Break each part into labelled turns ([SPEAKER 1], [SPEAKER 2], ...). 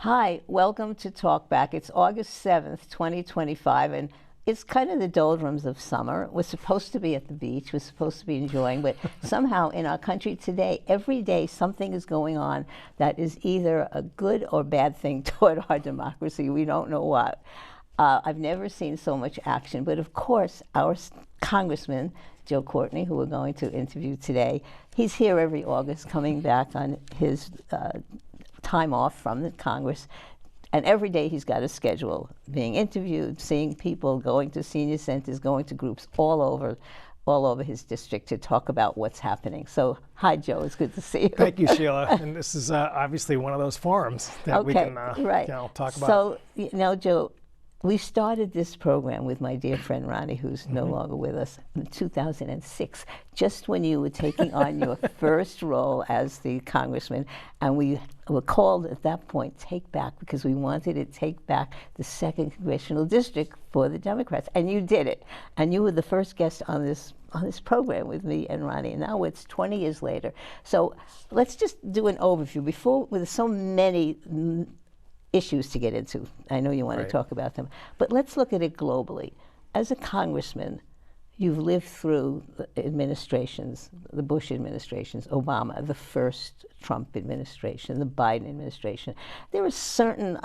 [SPEAKER 1] Hi, welcome to Talk Back. It's August 7th, 2025, and it's kind of the doldrums of summer. We're supposed to be at the beach, we're supposed to be enjoying, but somehow in our country today, every day something is going on that is either a good or bad thing toward our democracy. We don't know what. I've never seen so much action, but of course, our Congressman, Joe Courtney, who we're going to interview today, he's here every August coming back on his time off from the Congress, and every day he's got a schedule, being interviewed, seeing people, going to senior centers, going to groups all over his district to talk about what's happening. So, hi, Joe. It's good to see you.
[SPEAKER 2] Thank you, Sheila. And this is obviously one of those forums that we can talk about.
[SPEAKER 1] So, Joe, we started this program with my dear friend Ronnie, who's no longer with us, in 2006, just when you were taking on your first role as the congressman. And we were called at that point Take Back, because we wanted to take back the 2nd Congressional District for the Democrats. And you did it. And you were the first guest on this program with me and Ronnie. And now it's 20 years later. So let's just do an overview. With so many issues to get into. I know you want to talk about them, but let's look at it globally. As a congressman, you've lived through the administrations, the Bush administrations, Obama, the first Trump administration, the Biden administration. There are certain,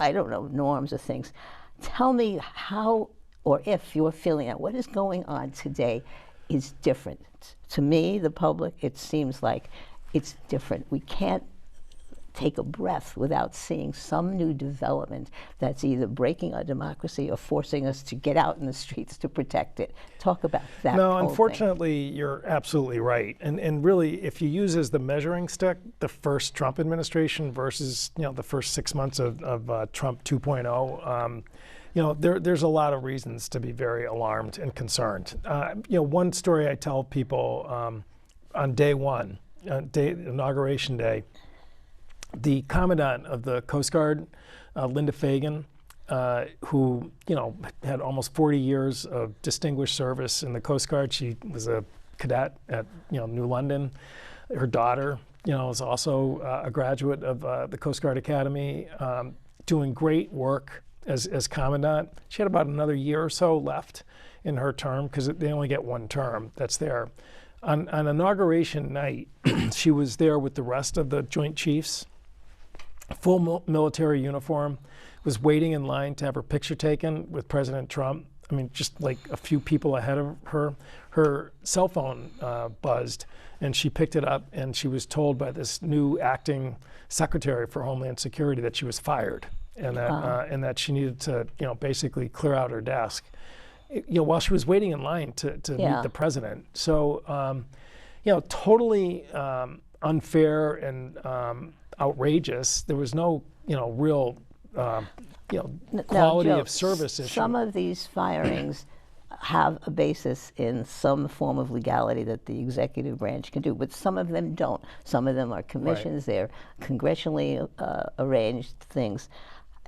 [SPEAKER 1] norms or things. Tell me how, or if you're feeling that what is going on today is different. To me, the public, it seems like it's different. We can't take a breath without seeing some new development that's either breaking our democracy or forcing us to get out in the streets to protect it. Talk about that.
[SPEAKER 2] No, unfortunately, you're absolutely right. And really, if you use as the measuring stick the first Trump administration versus the first 6 months of Trump 2.0, there's a lot of reasons to be very alarmed and concerned. One story I tell people on day one, inauguration day, the Commandant of the Coast Guard, Linda Fagan, who had almost 40 years of distinguished service in the Coast Guard. She was a cadet at New London. Her daughter, is also a graduate of the Coast Guard Academy, doing great work as Commandant. She had about another year or so left in her term because they only get one term that's there. On inauguration night, she was there with the rest of the Joint Chiefs, full military uniform, was waiting in line to have her picture taken with President Trump. I mean, just like a few people ahead of her. Her cell phone buzzed, and she picked it up, and she was told by this new acting Secretary for Homeland Security that she was fired, and that she needed to, basically clear out her desk, while she was waiting in line to meet the president. So, totally unfair and outrageous. There was no, real, quality of service issue.
[SPEAKER 1] Some of these firings have a basis in some form of legality that the executive branch can do, but some of them don't. Some of them are commissions, they're congressionally arranged things.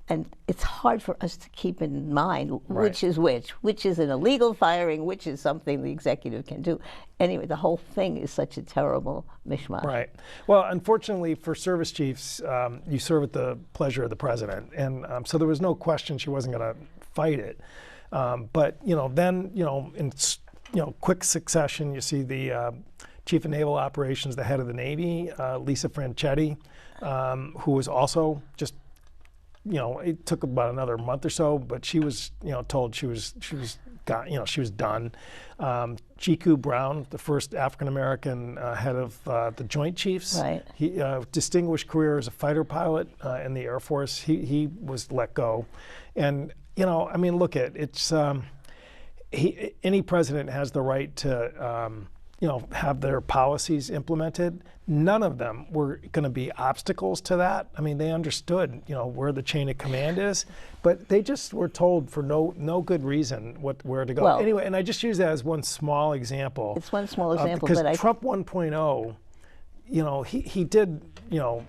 [SPEAKER 1] And it's hard for us to keep in mind which is which is an illegal firing, which is something the executive can do. Anyway, the whole thing is such a terrible mishmash.
[SPEAKER 2] Right. Well, unfortunately for service chiefs, you serve at the pleasure of the president. And so there was no question she wasn't going to fight it. But, then, in quick succession, you see the Chief of Naval Operations, the head of the Navy, Lisa Franchetti, who was also just it took about another month or so, but she was, told she was done. G.Q. Brown, the first African-American head of the Joint Chiefs, he distinguished career as a fighter pilot in the Air Force. He was let go, and look at it's. Any president has the right to have their policies implemented. None of them were going to be obstacles to that. I mean, they understood, where the chain of command is, but they just were told for no good reason where to go. Well, anyway, and I just use that as one small example.
[SPEAKER 1] It's one small example,
[SPEAKER 2] because Trump 1.0, he did,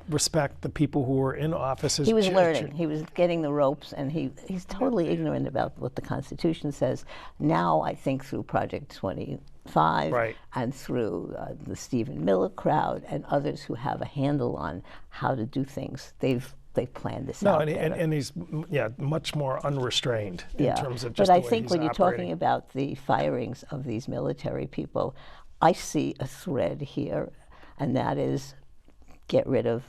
[SPEAKER 2] respect the people who were in office.
[SPEAKER 1] He was learning. He was getting the ropes, and he's totally ignorant about what the Constitution says. Now, I think through Project 25 and through the Stephen Miller crowd and others who have a handle on how to do things, they've they planned this
[SPEAKER 2] No,
[SPEAKER 1] out.
[SPEAKER 2] and he's much more unrestrained in terms of just
[SPEAKER 1] but
[SPEAKER 2] the
[SPEAKER 1] I
[SPEAKER 2] way
[SPEAKER 1] think
[SPEAKER 2] he's
[SPEAKER 1] when you're
[SPEAKER 2] operating.
[SPEAKER 1] talking about the firings of these military people, I see a thread here, and that is get rid of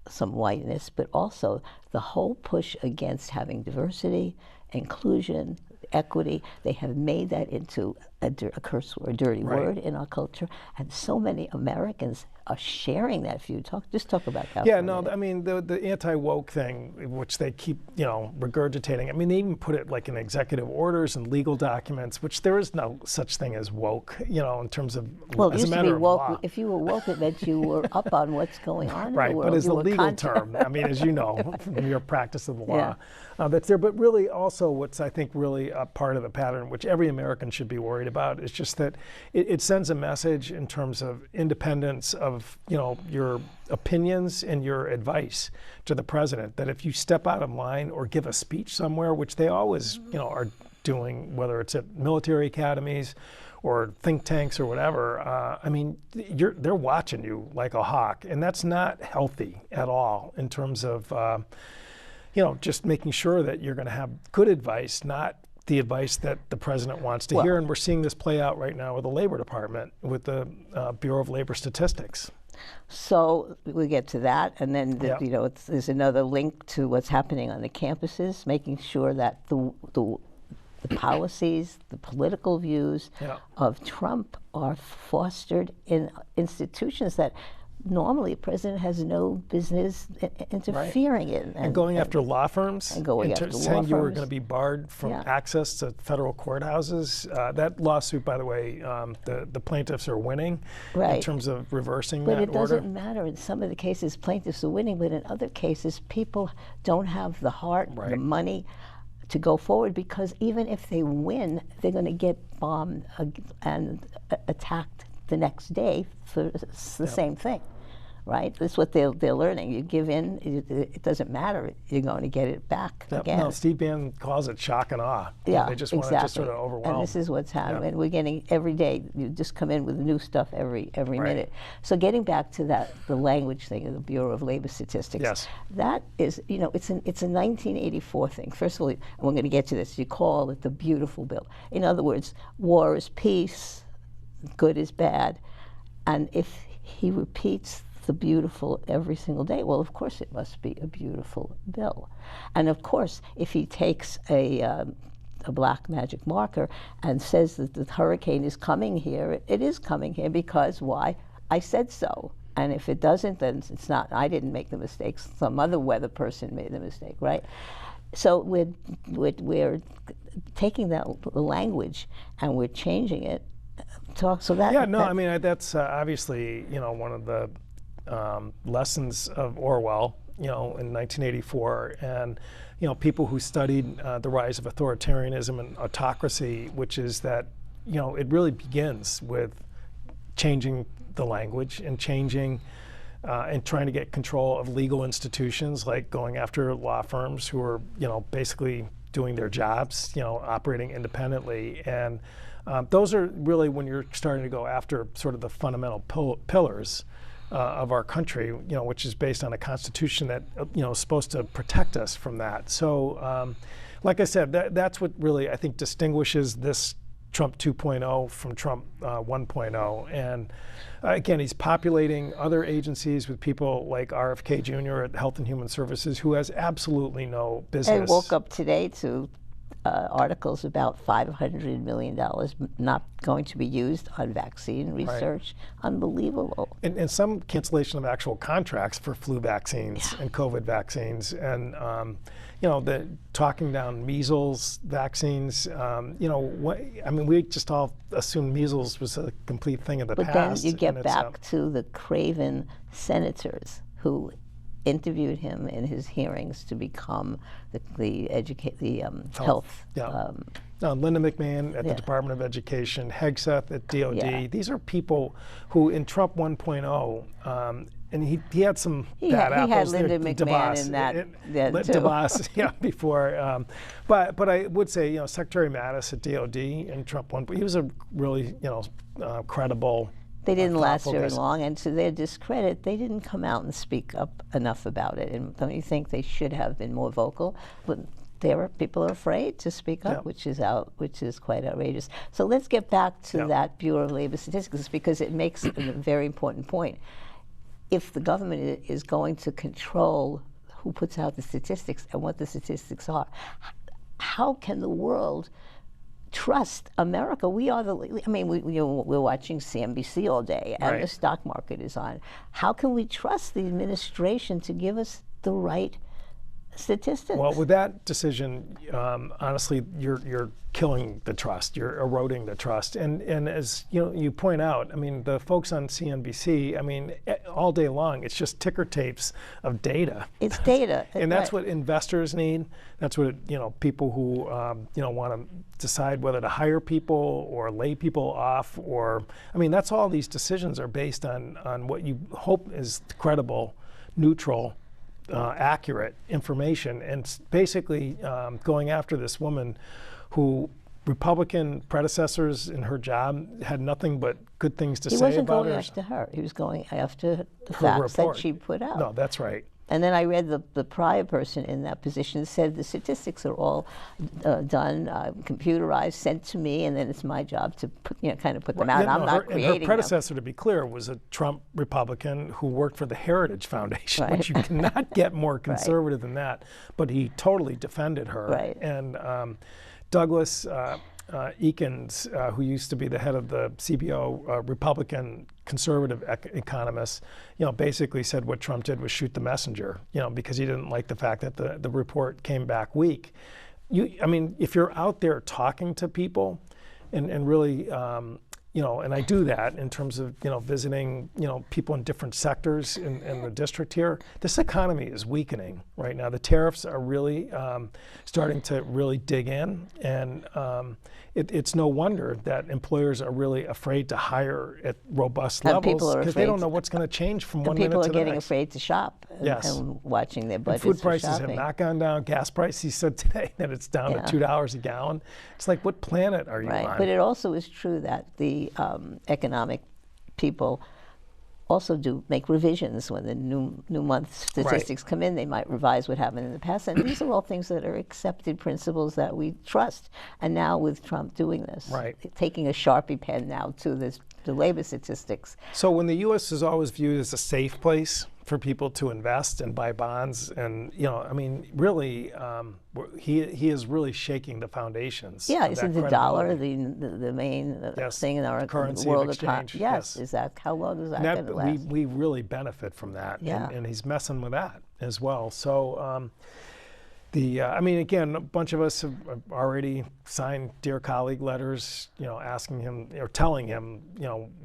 [SPEAKER 1] some whiteness, but also the whole push against having diversity, inclusion, equity. They have made that into a curse word, a dirty word in our culture, and so many Americans are sharing that view. Just talk about that.
[SPEAKER 2] Yeah,
[SPEAKER 1] for a
[SPEAKER 2] no,
[SPEAKER 1] minute.
[SPEAKER 2] I mean the anti-woke thing, which they keep regurgitating. I mean, they even put it like in executive orders and legal documents, which there is no such thing as woke, in terms of
[SPEAKER 1] Well, it
[SPEAKER 2] as a
[SPEAKER 1] used to be
[SPEAKER 2] matter of
[SPEAKER 1] woke.
[SPEAKER 2] law.
[SPEAKER 1] If you were woke, it meant you were up on what's going on in the
[SPEAKER 2] Right,
[SPEAKER 1] world.
[SPEAKER 2] but as
[SPEAKER 1] You
[SPEAKER 2] a
[SPEAKER 1] were
[SPEAKER 2] legal term, I mean, as you know from your practice of the law, that's there. But really, also, what's I think really a part of the pattern, which every American should be worried about, is just that it sends a message in terms of independence of your opinions and your advice to the president. That if you step out of line or give a speech somewhere, which they always are doing, whether it's at military academies or think tanks or whatever, I mean, they're watching you like a hawk, and that's not healthy at all in terms of, just making sure that you're going to have good advice, not the advice that the president wants to hear. And we're seeing this play out right now with the Labor Department, with the Bureau of Labor Statistics.
[SPEAKER 1] So we get to that, and then there's another link to what's happening on the campuses, making sure that the policies, the political views of Trump are fostered in institutions that normally a president has no business interfering in.
[SPEAKER 2] And going after law firms,
[SPEAKER 1] and going after
[SPEAKER 2] saying
[SPEAKER 1] law
[SPEAKER 2] you were
[SPEAKER 1] firms.
[SPEAKER 2] going to be barred from access to federal courthouses. That lawsuit, by the way, the plaintiffs are winning in terms of reversing that order.
[SPEAKER 1] But it doesn't matter. In some of the cases, plaintiffs are winning, but in other cases, people don't have the heart, the money to go forward, because even if they win, they're going to get bombed and attacked the next day for the same thing, right? That's what they're learning. You give in, it doesn't matter. You're going to get it back again.
[SPEAKER 2] No, Steve Bannon calls it shock and awe.
[SPEAKER 1] Yeah,
[SPEAKER 2] they just want to just sort of overwhelm.
[SPEAKER 1] And this is what's happening. We're getting every day. You just come in with new stuff every minute. So getting back to the language thing of the Bureau of Labor Statistics.
[SPEAKER 2] Yes.
[SPEAKER 1] That is, it's a 1984 thing. First of all, and we're going to get to this. You call it the beautiful bill. In other words, war is peace, good is bad, and if he repeats the beautiful every single day, well, of course it must be a beautiful bill. And of course, if he takes a black magic marker and says that the hurricane is coming here, it is coming here because why? I said so. And if it doesn't, then it's not. I didn't make the mistake. Some other weather person made the mistake, right? So we're taking that language and we're changing it. I mean, that's obviously one of the lessons of Orwell, in 1984, and people who studied the rise of authoritarianism and autocracy, which is that it really begins with changing the language and changing and trying to get control of legal institutions, like going after law firms who are basically doing their jobs, operating independently. And those are really when you're starting to go after sort of the fundamental pillars of our country, which is based on a constitution that is supposed to protect us from that. So, like I said, that's what really I think distinguishes this Trump 2.0 from Trump 1.0. And again, he's populating other agencies with people like RFK Jr. at Health and Human Services, who has absolutely no business. I woke up today to articles about $500 million not going to be used on vaccine research. Unbelievable.
[SPEAKER 2] And some cancellation of actual contracts for flu vaccines and COVID vaccines. And, the talking down measles vaccines. I mean, we just all assumed measles was a complete thing of the past.
[SPEAKER 1] But then you get back to the craven senators who interviewed him in his hearings to become the health.
[SPEAKER 2] Linda McMahon at the Department of Education, Hegseth at DOD. These are people who in Trump 1.0, and he had some bad apples.
[SPEAKER 1] He had Linda McMahon in that too.
[SPEAKER 2] DeVos, before. But I would say, Secretary Mattis at DOD in Trump 1.0, he was a really, credible
[SPEAKER 1] They didn't last
[SPEAKER 2] thoughtful
[SPEAKER 1] very
[SPEAKER 2] guys.
[SPEAKER 1] long, and to their discredit, they didn't come out and speak up enough about it. And don't you think they should have been more vocal? But people are afraid to speak up,
[SPEAKER 2] Yeah.
[SPEAKER 1] which is quite outrageous. So let's get back to
[SPEAKER 2] Yeah.
[SPEAKER 1] that Bureau of Labor Statistics, because it makes a very important point. If the government is going to control who puts out the statistics and what the statistics are, how can the world trust America? We are I mean, we're watching CNBC all day, and
[SPEAKER 2] Right.
[SPEAKER 1] the stock market is on. How can we trust the administration to give us the right statistics?
[SPEAKER 2] Well, with that decision, honestly, you're killing the trust. You're eroding the trust. And as you point out, I mean, the folks on CNBC, I mean, all day long, it's just ticker tapes of data.
[SPEAKER 1] It's data,
[SPEAKER 2] And that's
[SPEAKER 1] right.
[SPEAKER 2] what investors need. That's what people who want to decide whether to hire people or lay people off, or I mean, that's all these decisions are based on what you hope is credible, neutral, accurate information, and basically going after this woman who Republican predecessors in her job had nothing but good things to
[SPEAKER 1] He
[SPEAKER 2] say
[SPEAKER 1] wasn't
[SPEAKER 2] about
[SPEAKER 1] going
[SPEAKER 2] her.
[SPEAKER 1] after her. He was going after the
[SPEAKER 2] Her
[SPEAKER 1] facts
[SPEAKER 2] report.
[SPEAKER 1] that she put out.
[SPEAKER 2] No, that's right.
[SPEAKER 1] And then I read the prior person in that position said the statistics are all done, computerized, sent to me, and then it's my job to kind of put them out.
[SPEAKER 2] Yeah,
[SPEAKER 1] I'm
[SPEAKER 2] no,
[SPEAKER 1] not
[SPEAKER 2] her
[SPEAKER 1] creating
[SPEAKER 2] predecessor, to be clear, was a Trump Republican who worked for the Heritage Foundation,
[SPEAKER 1] Right.
[SPEAKER 2] which you cannot get more conservative than that. But he totally defended her.
[SPEAKER 1] Right.
[SPEAKER 2] And Douglas Eakins, who used to be the head of the CBO, Republican conservative economist, basically said what Trump did was shoot the messenger, because he didn't like the fact that the report came back weak. I mean, if you're out there talking to people and really, and I do that in terms of, visiting, people in different sectors in the district here, this economy is weakening right now. The tariffs are really starting to really dig in, and it's no wonder that employers are really afraid to hire at robust
[SPEAKER 1] And
[SPEAKER 2] levels
[SPEAKER 1] people are
[SPEAKER 2] because they don't
[SPEAKER 1] afraid
[SPEAKER 2] know what's going to change from one
[SPEAKER 1] And
[SPEAKER 2] minute
[SPEAKER 1] people
[SPEAKER 2] to
[SPEAKER 1] are
[SPEAKER 2] the
[SPEAKER 1] getting
[SPEAKER 2] next.
[SPEAKER 1] afraid to shop and,
[SPEAKER 2] Yes.
[SPEAKER 1] and watching their
[SPEAKER 2] And
[SPEAKER 1] budgets
[SPEAKER 2] food
[SPEAKER 1] for
[SPEAKER 2] prices have
[SPEAKER 1] shopping.
[SPEAKER 2] not gone down. Gas prices, he said today that it's down
[SPEAKER 1] Yeah.
[SPEAKER 2] to $2 a gallon. It's like, what planet are you
[SPEAKER 1] Right,
[SPEAKER 2] on?
[SPEAKER 1] but it also is true that the economic people also do make revisions when the new month statistics come in. They might revise what happened in the past, and these are all things that are accepted principles that we trust. And now with Trump doing this,
[SPEAKER 2] Right.
[SPEAKER 1] taking a Sharpie pen now to the labor statistics.
[SPEAKER 2] So when the U.S. is always viewed as a safe place for people to invest and buy bonds, and I mean, really, he is really shaking the foundations.
[SPEAKER 1] Yeah,
[SPEAKER 2] of
[SPEAKER 1] isn't
[SPEAKER 2] that
[SPEAKER 1] the dollar
[SPEAKER 2] credibility.
[SPEAKER 1] the main
[SPEAKER 2] Yes,
[SPEAKER 1] thing in our
[SPEAKER 2] currency
[SPEAKER 1] world
[SPEAKER 2] of exchange,
[SPEAKER 1] Yes,
[SPEAKER 2] yes.
[SPEAKER 1] is that how long is that
[SPEAKER 2] And
[SPEAKER 1] going to
[SPEAKER 2] that,
[SPEAKER 1] last?
[SPEAKER 2] we really benefit from that,
[SPEAKER 1] Yeah.
[SPEAKER 2] and he's messing with that as well. So I mean, again, a bunch of us have already signed dear colleague letters, asking him or telling him,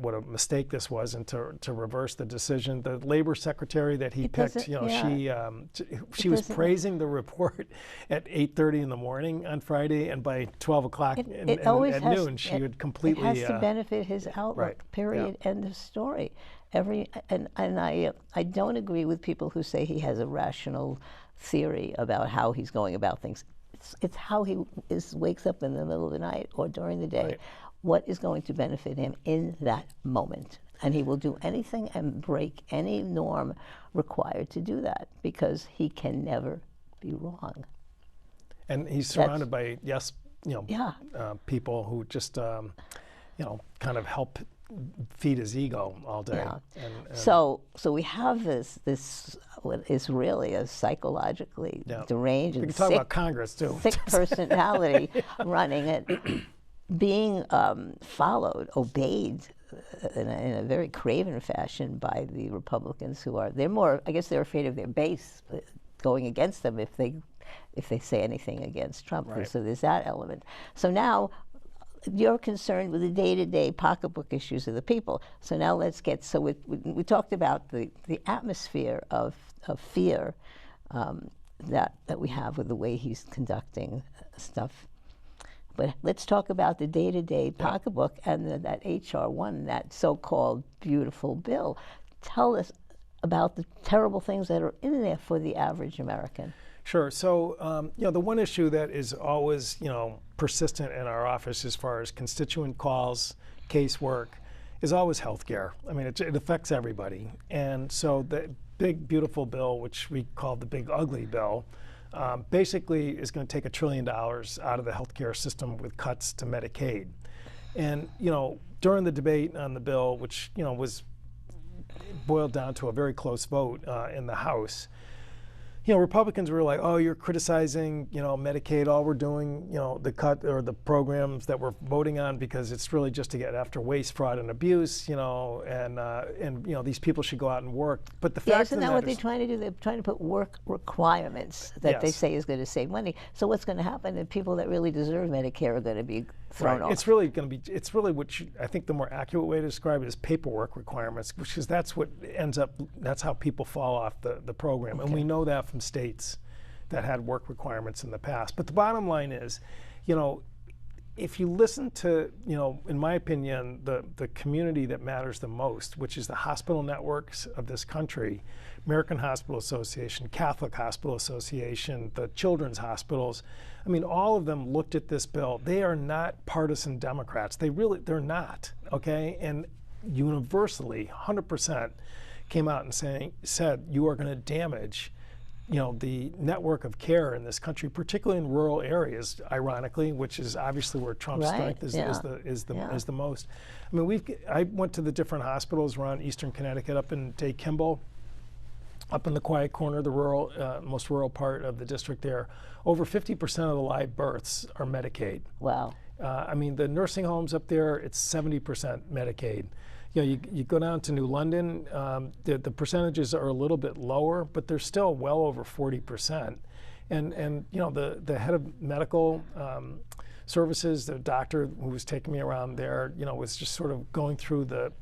[SPEAKER 2] what a mistake this was, and to reverse the decision. The labor secretary that he
[SPEAKER 1] It
[SPEAKER 2] picked,
[SPEAKER 1] doesn't-
[SPEAKER 2] she was
[SPEAKER 1] doesn't-
[SPEAKER 2] praising the report at 8:30 in the morning on Friday, and by 12 o'clock
[SPEAKER 1] It always
[SPEAKER 2] at
[SPEAKER 1] has,
[SPEAKER 2] noon, she would completely.
[SPEAKER 1] It has to benefit his outlook.
[SPEAKER 2] right,
[SPEAKER 1] Period. End of story. And I don't agree with people who say he has a rational theory about how he's going about things. It's how he wakes up in the middle of the night or during the day.
[SPEAKER 2] Right.
[SPEAKER 1] What is going to benefit him in that moment? And he will do anything and break any norm required to do that, because he can never be wrong.
[SPEAKER 2] And he's surrounded by
[SPEAKER 1] Yeah.
[SPEAKER 2] people who just kind of help feed his ego all day.
[SPEAKER 1] Yeah.
[SPEAKER 2] And
[SPEAKER 1] So we have this what is really a psychologically deranged
[SPEAKER 2] we
[SPEAKER 1] and
[SPEAKER 2] can talk
[SPEAKER 1] sick,
[SPEAKER 2] about Congress too.
[SPEAKER 1] sick personality running it, being followed, obeyed in a very craven fashion by the Republicans, they're more, I guess they're afraid of their base going against them if they say anything against Trump.
[SPEAKER 2] Right.
[SPEAKER 1] So there's that element. So now you're concerned with the day-to-day pocketbook issues of the people. So now let's get, we talked about the atmosphere of fear that we have with the way he's conducting stuff. But let's talk about the day-to-day pocketbook and that H.R. 1, that so-called beautiful bill. Tell us about the terrible things that are in there for the average American.
[SPEAKER 2] Sure. So, the one issue that is always, persistent in our office as far as constituent calls, casework, is always healthcare. I mean, it affects everybody. And so the big, beautiful bill, which we call the big, ugly bill, basically is going to take $1 trillion out of the healthcare system with cuts to Medicaid. And, during the debate on the bill, which, was boiled down to a very close vote in the House, Republicans were like, oh, you're criticizing, Medicaid. All we're doing, the cut or the programs that we're voting on because it's really just to get after waste, fraud, and abuse, and these people should go out and work. But the fact
[SPEAKER 1] isn't that what they're trying to do? They're trying to put work requirements that they say is going to save money. So what's going to happen? The people that really deserve Medicare are going to be thrown off.
[SPEAKER 2] It's really going to be. It's really I think the more accurate way to describe it is paperwork requirements, because that's what ends up. That's how people fall off the program, and we know that from states that had work requirements in the past. But the bottom line is, if you listen to, in my opinion, the community that matters the most, which is the hospital networks of this country, American Hospital Association, Catholic Hospital Association, the children's hospitals, I mean, all of them looked at this bill. They are not partisan Democrats. They're not, okay? And universally, 100% came out and said, you are going to damage the network of care in this country, particularly in rural areas, ironically, which is obviously where Trump's strength is the most. I mean, I went to the different hospitals around Eastern Connecticut, up in Day Kimball, up in the quiet corner, the most rural part of the district there. Over 50% of the live births are Medicaid.
[SPEAKER 1] Wow.
[SPEAKER 2] I mean, the nursing homes up there, it's 70% Medicaid. You go down to New London, the percentages are a little bit lower, but they're still well over 40%. And the head of medical services, the doctor who was taking me around there, was just sort of going through the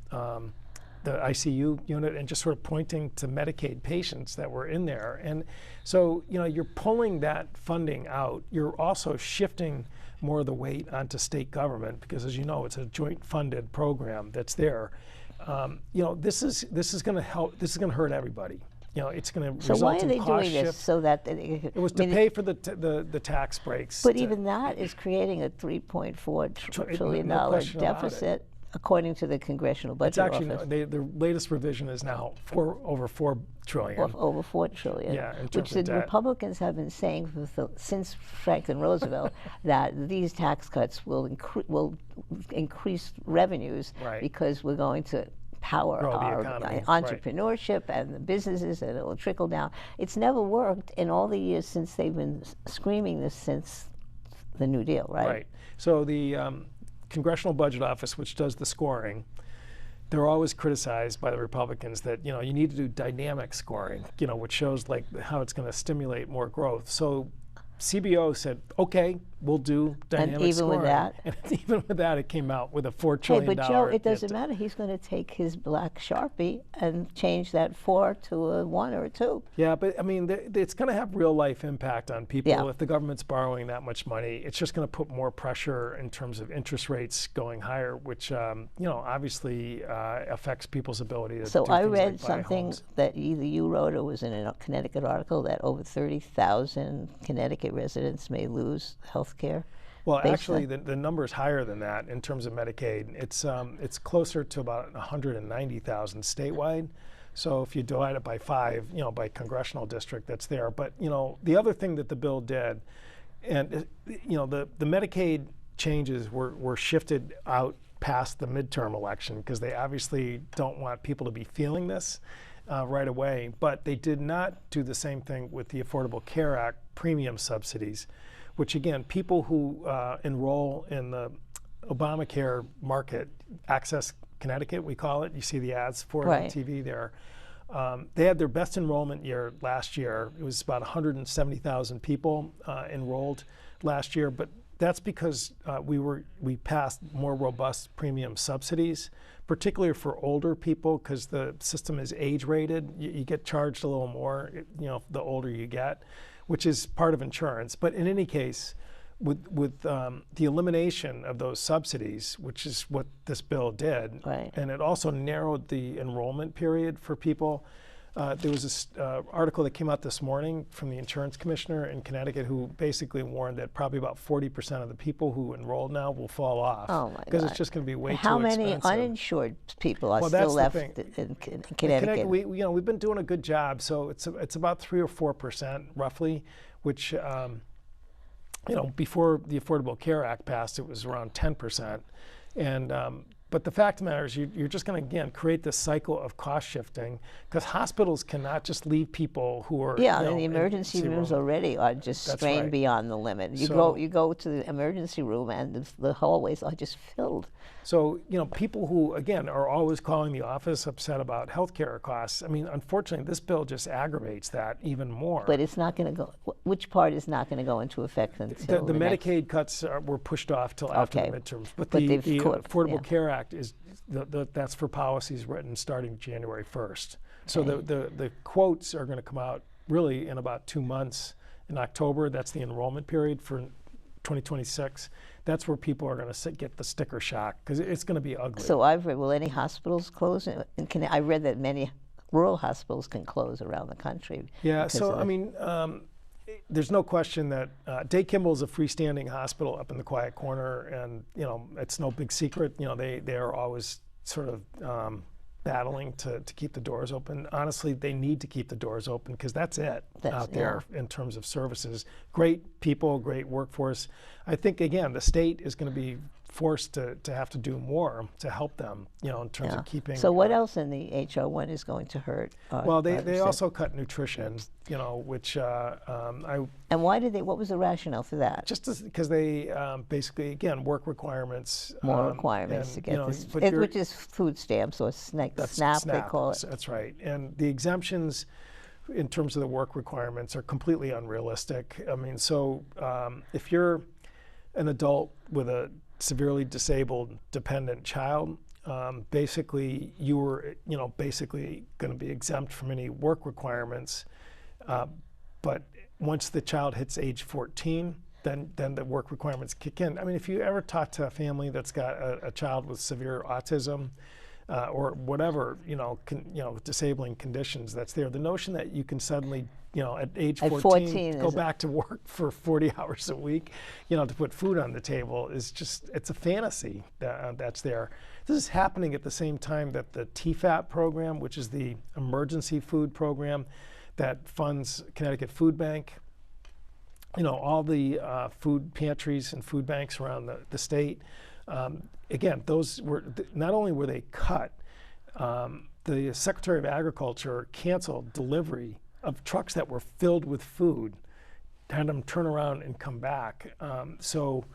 [SPEAKER 2] ICU unit and just sort of pointing to Medicaid patients that were in there. And so, you're pulling that funding out. You're also shifting more of the weight onto state government, because, as you know, it's a joint funded program that's there. This is going to help. This is going to hurt everybody. It's going to result in cost shift. So why are they doing this? So that it was to pay for the tax breaks.
[SPEAKER 1] But even that is creating a $3.4 trillion deficit, according to the Congressional Budget Office.
[SPEAKER 2] It's actually, the latest revision is now over $4 trillion.
[SPEAKER 1] Over $4 trillion.
[SPEAKER 2] Yeah, in terms
[SPEAKER 1] which
[SPEAKER 2] of
[SPEAKER 1] the
[SPEAKER 2] debt.
[SPEAKER 1] Republicans have been saying since Franklin Roosevelt that these tax cuts will increase revenues, because we're going to power our entrepreneurship and the businesses, and it will trickle down. It's never worked in all the years since they've been screaming this since the New Deal, right?
[SPEAKER 2] Right. So the Congressional Budget Office, which does the scoring, they're always criticized by the Republicans that you need to do dynamic scoring, which shows like how it's going to stimulate more growth. So CBO said, okay, we'll do dynamic scoring. And even with that, it came out with a $4 trillion.
[SPEAKER 1] Hey, but Joe, it doesn't matter. He's going to take his black Sharpie and change that 4 to a 1 or a 2.
[SPEAKER 2] Yeah, but I mean, it's going to have real life impact on people. If the government's borrowing that much money, it's just going to put more pressure in terms of interest rates going higher, which obviously affects people's ability to do things like buy homes. So I read something
[SPEAKER 1] that either you wrote or was in a Connecticut article that over 30,000 Connecticut residents may lose health care.
[SPEAKER 2] Well, actually, the number is higher than that in terms of Medicaid. It's closer to about 190,000 statewide. So if you divide it by 5, by congressional district, that's there. But the other thing that the bill did, and the Medicaid changes were shifted out past the midterm election, because they obviously don't want people to be feeling this right away. But they did not do the same thing with the Affordable Care Act premium subsidies, which again, people who enroll in the Obamacare market, Access Connecticut, we call it. You see the ads for it on TV there. They had their best enrollment year last year. It was about 170,000 people enrolled last year, but that's because we passed more robust premium subsidies, particularly for older people, because the system is age rated. You get charged a little more, the older you get, which is part of insurance. But in any case, with the elimination of those subsidies, which is what this bill did, and it also narrowed the enrollment period for people, There was this article that came out this morning from the insurance commissioner in Connecticut who basically warned that probably about 40% of the people who enrolled now will fall off.
[SPEAKER 1] Oh my
[SPEAKER 2] because
[SPEAKER 1] God.
[SPEAKER 2] it's just going to be way
[SPEAKER 1] How
[SPEAKER 2] too
[SPEAKER 1] many
[SPEAKER 2] expensive.
[SPEAKER 1] uninsured people are
[SPEAKER 2] Well,
[SPEAKER 1] still
[SPEAKER 2] that's the
[SPEAKER 1] left
[SPEAKER 2] thing.
[SPEAKER 1] in
[SPEAKER 2] In
[SPEAKER 1] Connecticut?
[SPEAKER 2] we've been doing a good job. So it's about 3 or 4% roughly, which before the Affordable Care Act passed, it was around 10%. And but the fact of the matter is, you're just going to again create this cycle of cost shifting because hospitals cannot just leave people who are
[SPEAKER 1] and the emergency rooms already are just strained beyond the limit. You go to the emergency room and the hallways are just filled.
[SPEAKER 2] So people who again are always calling the office upset about healthcare costs. I mean, unfortunately, this bill just aggravates that even more.
[SPEAKER 1] But it's not going to go. Which part is not going to go into effect until
[SPEAKER 2] the Medicaid cuts were pushed off till after the midterms. But the Affordable Care Act is that's for policies written starting January 1st. So the quotes are going to come out really in about 2 months in October. That's the enrollment period for 2026. That's where people are going to get the sticker shock because it's going to be ugly.
[SPEAKER 1] So I've read, will any hospitals close? I read that many rural hospitals can close around the country.
[SPEAKER 2] Yeah, so I mean, there's no question that Day Kimball is a freestanding hospital up in the quiet corner, and it's no big secret. They are always sort of battling to keep the doors open. Honestly, they need to keep the doors open because that's out there in terms of services. Great people, great workforce. I think again, the state is going to be forced to have to do more to help them, in terms of keeping.
[SPEAKER 1] So what else in the HR one is going to hurt?
[SPEAKER 2] Well, they also cut nutrition, which
[SPEAKER 1] And why did they? What was the rationale for that?
[SPEAKER 2] Just because they basically again work requirements.
[SPEAKER 1] More requirements to get this, which is food stamps or SNAP they call it.
[SPEAKER 2] That's right, and the exemptions in terms of the work requirements are completely unrealistic. I mean, so if you're an adult with a severely disabled dependent child, basically you were basically going to be exempt from any work requirements, but once the child hits age 14, then the work requirements kick in. I mean, if you ever talk to a family that's got a child with severe autism or whatever disabling conditions that's there, the notion that you can suddenly at age 14 go back to work for 40 hours a week, to put food on the table is just, it's a fantasy that's there. This is happening at the same time that the TFAP program, which is the emergency food program that funds Connecticut Food Bank, all the food pantries and food banks around the state, again, those were, not only were they cut, the Secretary of Agriculture canceled delivery of trucks that were filled with food, had them turn around and come back. So,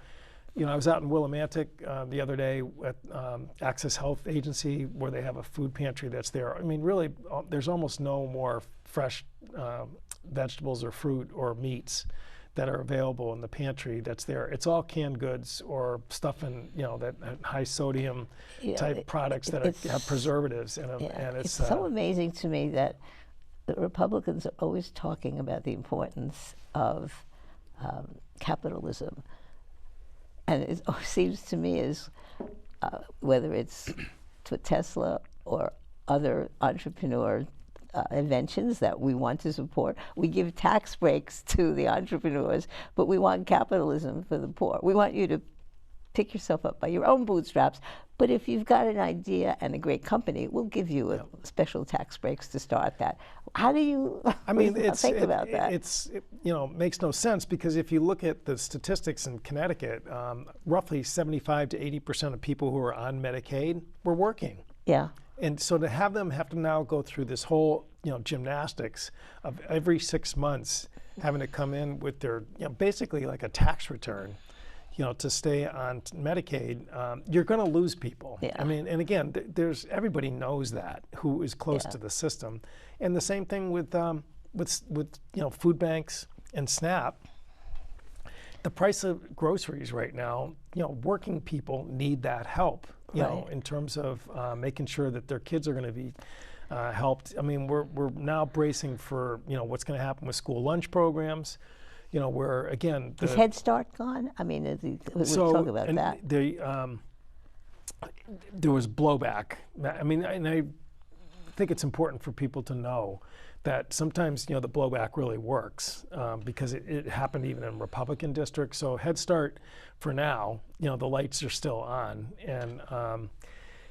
[SPEAKER 2] I was out in Willimantic the other day at Access Health Agency where they have a food pantry that's there. I mean, really, there's almost no more fresh vegetables or fruit or meats that are available in the pantry that's there. It's all canned goods or stuff in, that high sodium type products that have preservatives in them. And it's
[SPEAKER 1] so amazing to me that the Republicans are always talking about the importance of capitalism. And it seems to me as whether it's to Tesla or other entrepreneur inventions that we want to support, we give tax breaks to the entrepreneurs, but we want capitalism for the poor. We want you to pick yourself up by your own bootstraps. But if you've got an idea and a great company, we'll give you special tax breaks to start that. How do you think about that?
[SPEAKER 2] It makes no sense because if you look at the statistics in Connecticut, roughly 75 to 80% of people who are on Medicaid were working.
[SPEAKER 1] Yeah.
[SPEAKER 2] And so to have them have to now go through this whole gymnastics of every 6 months having to come in with their basically like a tax return, to stay on Medicaid, you're going to lose people.
[SPEAKER 1] Yeah.
[SPEAKER 2] I mean, and again, everybody knows that who is close to the system, and the same thing with food banks and SNAP. The price of groceries right now, working people need that help. In terms of making sure that their kids are going to be helped. I mean, we're now bracing for what's going to happen with school lunch programs. Where again,
[SPEAKER 1] is Head Start gone? I mean, we'll talk about that.
[SPEAKER 2] There was blowback. I mean, think it's important for people to know that sometimes, the blowback really works because it happened even in Republican districts. So Head Start, for now, the lights are still on, and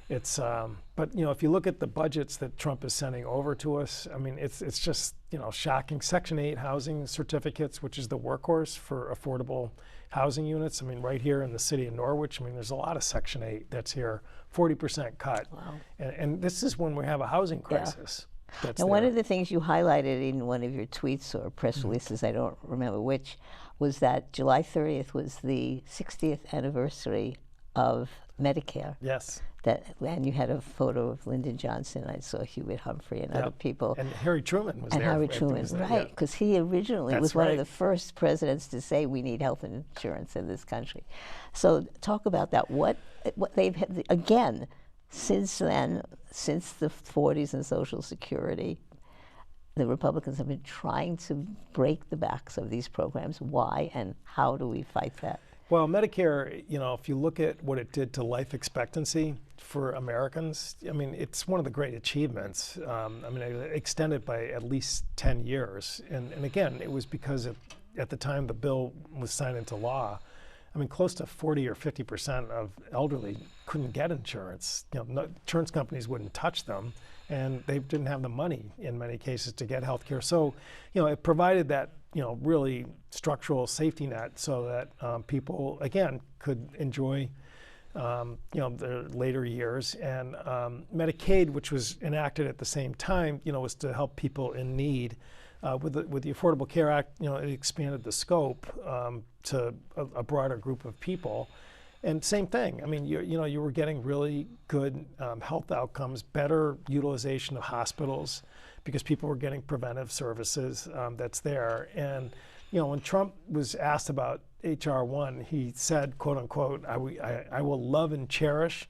[SPEAKER 2] but if you look at the budgets that Trump is sending over to us, I mean, it's just shocking. Section 8 housing certificates, which is the workhorse for affordable housing units. I mean, right here in the city of Norwich, I mean, there's a lot of Section 8 that's here, 40% cut,
[SPEAKER 1] Wow.
[SPEAKER 2] and this is when we have a housing crisis. That's
[SPEAKER 1] Now,
[SPEAKER 2] there.
[SPEAKER 1] one of the things you highlighted in one of your tweets or press releases, I don't remember which, was that July 30th was the 60th anniversary of Medicare.
[SPEAKER 2] Yes.
[SPEAKER 1] And you had a photo of Lyndon Johnson. I saw Hewitt Humphrey and other people.
[SPEAKER 2] And Harry Truman was
[SPEAKER 1] and
[SPEAKER 2] there.
[SPEAKER 1] Harry Truman, right? Because he originally was one of the first presidents to say we need health insurance in this country. So talk about that. What they've had, again, since then, since the 40s and Social Security, the Republicans have been trying to break the backs of these programs. Why and how do we fight that?
[SPEAKER 2] Well, Medicare, if you look at what it did to life expectancy for Americans, I mean, it's one of the great achievements. I mean, it extended by at least 10 years. And again, it was because at the time the bill was signed into law, I mean, close to 40 or 50% of elderly couldn't get insurance. Insurance companies wouldn't touch them, and they didn't have the money in many cases to get health care. So, it provided that really structural safety net so that people, again, could enjoy, their later years. And Medicaid, which was enacted at the same time, was to help people in need. With the Affordable Care Act, it expanded the scope to a broader group of people. And same thing. I mean, you were getting really good health outcomes, better utilization of hospitals, because people were getting preventive services that's there. And when Trump was asked about H.R. 1, he said, quote unquote, I will love and cherish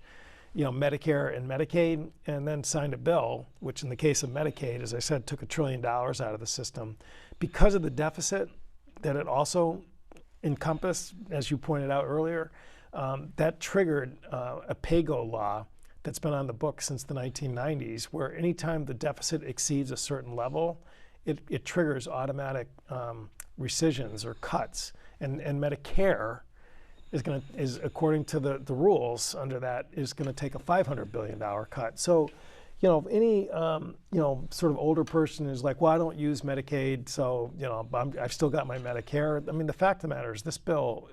[SPEAKER 2] Medicare and Medicaid, and then signed a bill, which in the case of Medicaid, as I said, took $1 trillion out of the system. Because of the deficit that it also encompassed, as you pointed out earlier, that triggered a pay-go law that's been on the books since the 1990s, where anytime the deficit exceeds a certain level, it triggers automatic rescissions or cuts. And Medicare is according to the rules under that, is going to take a $500 billion cut. So, any sort of older person is like, well, I don't use Medicaid, so I've still got my Medicare. I mean, the fact of the matter is, this bill,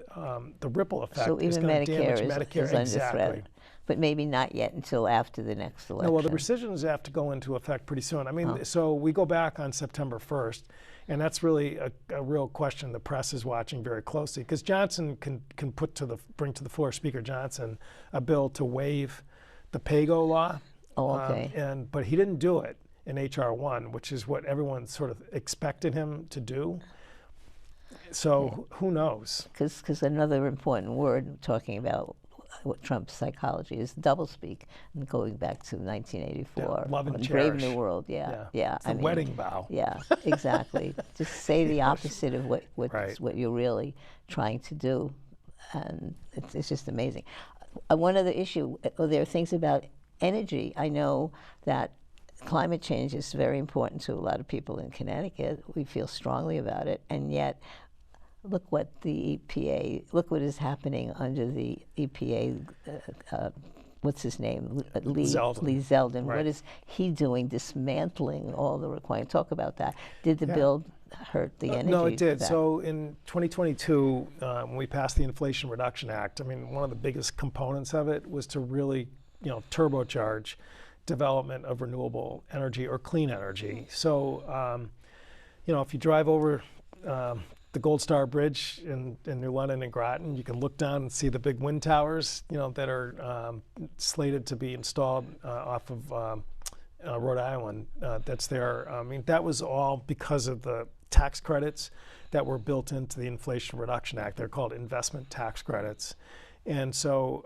[SPEAKER 2] the ripple effect is going to damage Medicare.
[SPEAKER 1] Is under threat, but maybe not yet until after the next election.
[SPEAKER 2] No, well, the rescissions have to go into effect pretty soon. I mean, so we go back on September 1st, and that's really a real question the press is watching very closely, because Johnson can bring to the floor, Speaker Johnson, a bill to waive the pay-go law.
[SPEAKER 1] Oh, okay.
[SPEAKER 2] But he didn't do it in H.R. 1, which is what everyone sort of expected him to do. So who knows?
[SPEAKER 1] Because another important word talking about what Trump's psychology is doublespeak, and going back to 1984.
[SPEAKER 2] Love and
[SPEAKER 1] Brave
[SPEAKER 2] cherish.
[SPEAKER 1] New World, yeah.
[SPEAKER 2] It's a wedding vow.
[SPEAKER 1] Yeah, exactly. Just say the opposite of what you're really trying to do, and it's just amazing. One other issue, there are things about energy. I know that climate change is very important to a lot of people in Connecticut. We feel strongly about it, and yet look what the EPA, look what is happening under the EPA, what's his name? Lee Zeldin. Right. What is he doing, dismantling all the requirements? Talk about that. Did the bill hurt the energy?
[SPEAKER 2] No, it did. So in 2022, when we passed the Inflation Reduction Act, I mean, one of the biggest components of it was to really turbocharge development of renewable energy or clean energy. So, if you drive over the Gold Star Bridge in New London and Groton, you can look down and see the big wind towers, that are slated to be installed off of Rhode Island. That's there. I mean, that was all because of the tax credits that were built into the Inflation Reduction Act. They're called investment tax credits, and so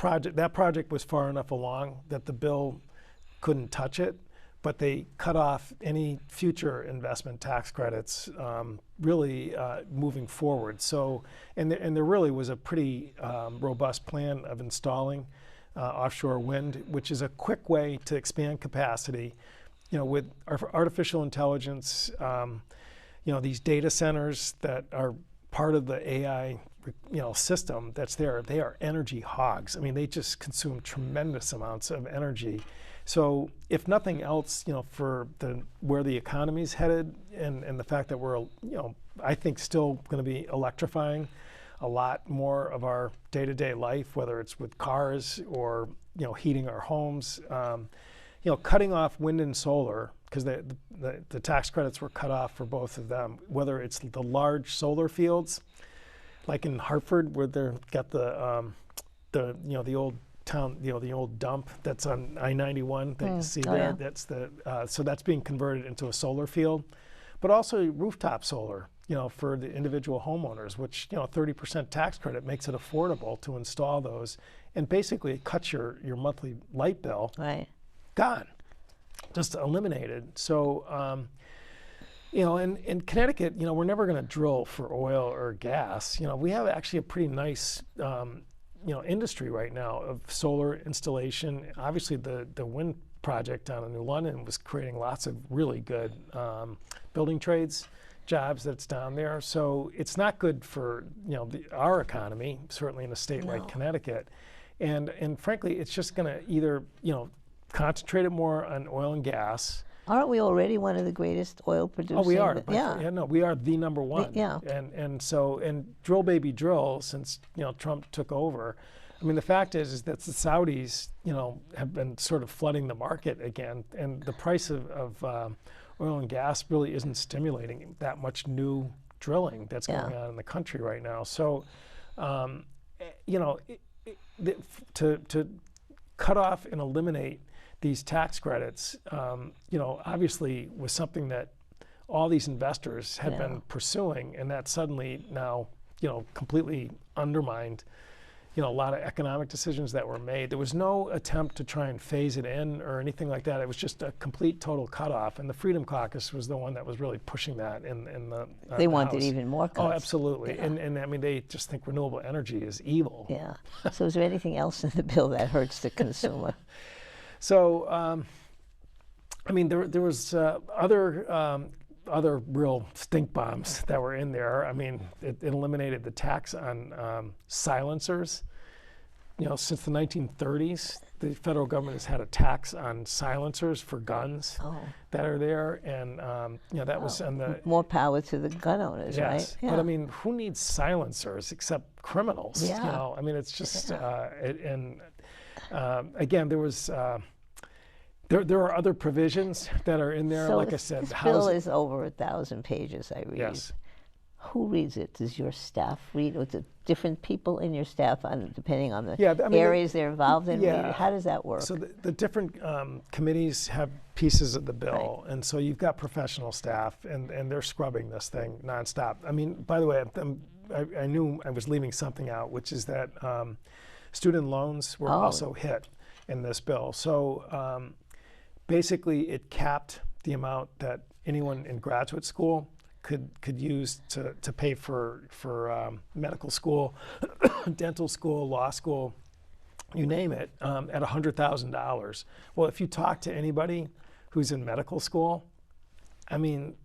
[SPEAKER 2] that project was far enough along that the bill couldn't touch it, but they cut off any future investment tax credits really moving forward. So, and there really was a pretty robust plan of installing offshore wind, which is a quick way to expand capacity. With artificial intelligence, these data centers that are part of the AI, system that's there, they are energy hogs. I mean, they just consume tremendous amounts of energy. So if nothing else, for where the economy's headed and the fact that we're, I think still going to be electrifying a lot more of our day-to-day life, whether it's with cars or, heating our homes, cutting off wind and solar, because the tax credits were cut off for both of them, whether it's the large solar fields, like in Hartford, where they've got the old town, the old dump that's on I-91 that you see there.
[SPEAKER 1] Yeah.
[SPEAKER 2] That's so that's being converted into a solar field, but also rooftop solar, for the individual homeowners, which 30% tax credit makes it affordable to install those, and basically it cuts your monthly light bill.
[SPEAKER 1] Right.
[SPEAKER 2] Gone, just eliminated. So. In Connecticut, we're never going to drill for oil or gas. We have actually a pretty nice, industry right now of solar installation. Obviously, the wind project down in New London was creating lots of really good building trades jobs that's down there. So it's not good for our economy, certainly in a state like Connecticut. And frankly, it's just going to either concentrate it more on oil and gas.
[SPEAKER 1] Aren't we already one of the greatest oil producers?
[SPEAKER 2] Oh, we are.
[SPEAKER 1] Yeah.
[SPEAKER 2] No, we are the number one.
[SPEAKER 1] Yeah.
[SPEAKER 2] And drill, baby, drill, since Trump took over. I mean, the fact is that the Saudis, have been sort of flooding the market again, and the price of oil and gas really isn't stimulating that much new drilling that's going on in the country right now. So, to cut off and eliminate these tax credits, obviously was something that all these investors had been pursuing, and that suddenly now, completely undermined, a lot of economic decisions that were made. There was no attempt to try and phase it in or anything like that. It was just a complete, total cutoff, and the Freedom Caucus was the one that was really pushing that in the
[SPEAKER 1] They
[SPEAKER 2] the
[SPEAKER 1] wanted
[SPEAKER 2] House.
[SPEAKER 1] even more cuts.
[SPEAKER 2] Oh, absolutely.
[SPEAKER 1] Yeah.
[SPEAKER 2] And I mean, they just think renewable energy is evil.
[SPEAKER 1] Yeah. So is there anything else in the bill that hurts the consumer?
[SPEAKER 2] So, I mean, there was other real stink bombs that were in there. I mean, it eliminated the tax on silencers. Since the 1930s, the federal government has had a tax on silencers for guns that are there, and that was on the
[SPEAKER 1] more power to the gun owners,
[SPEAKER 2] yes.
[SPEAKER 1] right? Yeah.
[SPEAKER 2] But I mean, who needs silencers except criminals?
[SPEAKER 1] Yeah.
[SPEAKER 2] I mean, it's just again, there was. There are other provisions that are in there.
[SPEAKER 1] So
[SPEAKER 2] like I said,
[SPEAKER 1] this bill is over 1,000 pages, I read.
[SPEAKER 2] Yes.
[SPEAKER 1] Who reads it? Does your staff read? Or do different people in your staff, depending on the
[SPEAKER 2] mean,
[SPEAKER 1] areas they're involved in?
[SPEAKER 2] yeah.
[SPEAKER 1] Read it? How does that work?
[SPEAKER 2] So the different committees have pieces of the bill, and so you've got professional staff, and they're scrubbing this thing nonstop. I mean, by the way, I knew I was leaving something out, which is that student loans were also hit in this bill. So basically, it capped the amount that anyone in graduate school could use to pay for medical school, dental school, law school, you name it, at $100,000. Well, if you talk to anybody who's in medical school, I mean,